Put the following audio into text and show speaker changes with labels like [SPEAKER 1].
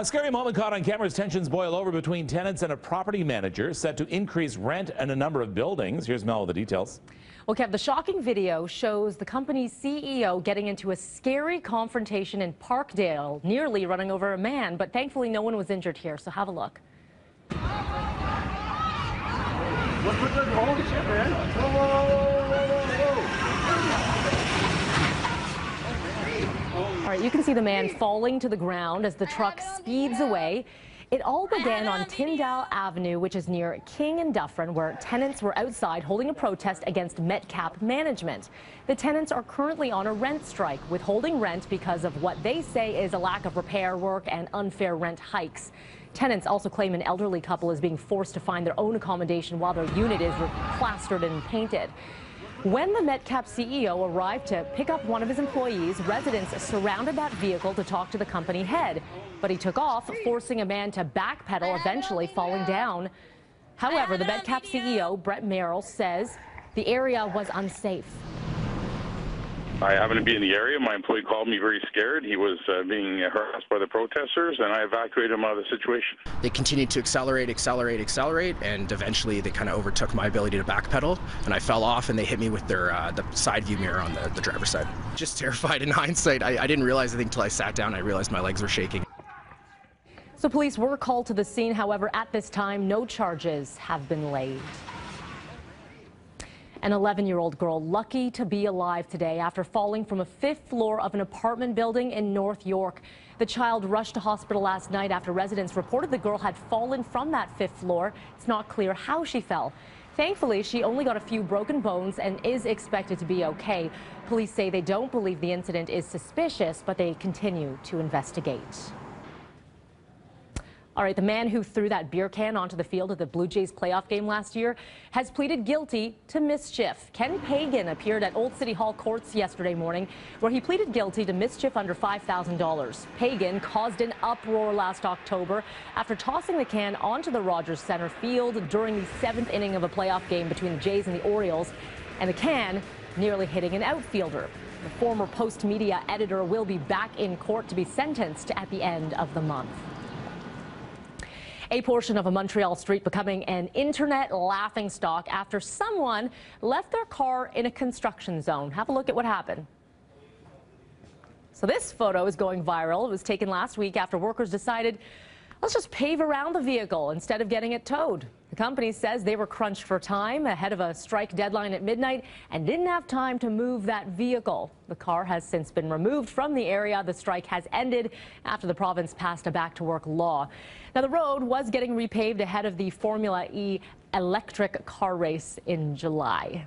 [SPEAKER 1] Scary moment caught on cameras. Tensions boil over between tenants and a property manager set to increase rent in a number of buildings. Here's Mel with the details.
[SPEAKER 2] Well, Kev, the shocking video shows the company's CEO getting into a scary confrontation in Parkdale, nearly running over a man, but thankfully no one was injured here, so have a look.
[SPEAKER 3] Holy shit, man.
[SPEAKER 2] All right, you can see the man falling to the ground as the truck speeds away. It all began on Tyndall Avenue, which is near King and Dufferin, where tenants were outside holding a protest against Metcalf management. The tenants are currently on a rent strike, withholding rent because of what they say is a lack of repair work and unfair rent hikes. Tenants also claim an elderly couple is being forced to find their own accommodation while their unit is plastered and painted. When the Metcalf CEO arrived to pick up one of his employees, residents surrounded that vehicle to talk to the company head. But he took off, forcing a man to backpedal, eventually falling down. However, the Metcalf CEO, Brett Merrill, says the area was unsafe.
[SPEAKER 4] I happened to be in the area. My employee called me very scared. He was being harassed by the protesters, and I evacuated him out of the situation.
[SPEAKER 5] They continued to accelerate, and eventually they kind of overtook my ability to backpedal, and I fell off, and they hit me with their the side view mirror on the driver's side. Just terrified in hindsight. I didn't realize, I think, until I sat down, I realized my legs were shaking.
[SPEAKER 2] So police were called to the scene. However, at this time, no charges have been laid. An 11-year-old girl lucky to be alive today after falling from a 5th floor of an apartment building in North York. The child rushed to hospital last night after residents reported the girl had fallen from that 5th floor. It's not clear how she fell. Thankfully, she only got a few broken bones and is expected to be okay. Police say they don't believe the incident is suspicious, but they continue to investigate. All right, the man who threw that beer can onto the field at the Blue Jays playoff game last year has pleaded guilty to mischief. Ken Pagan appeared at Old City Hall courts yesterday morning, where he pleaded guilty to mischief under $5,000. Pagan caused an uproar last October after tossing the can onto the Rogers Center field during the 7th inning of a playoff game between the Jays and the Orioles, and the can nearly hitting an outfielder. The former Post media editor will be back in court to be sentenced at the end of the month. A portion of a Montreal street becoming an internet laughingstock after someone left their car in a construction zone. Have a look at what happened. So this photo is going viral. It was taken last week after workers decided, let's just pave around the vehicle instead of getting it towed. The company says they were crunched for time ahead of a strike deadline at midnight and didn't have time to move that vehicle. The car has since been removed from the area. The strike has ended after the province passed a back-to-work law. Now, the road was getting repaved ahead of the Formula E electric car race in July.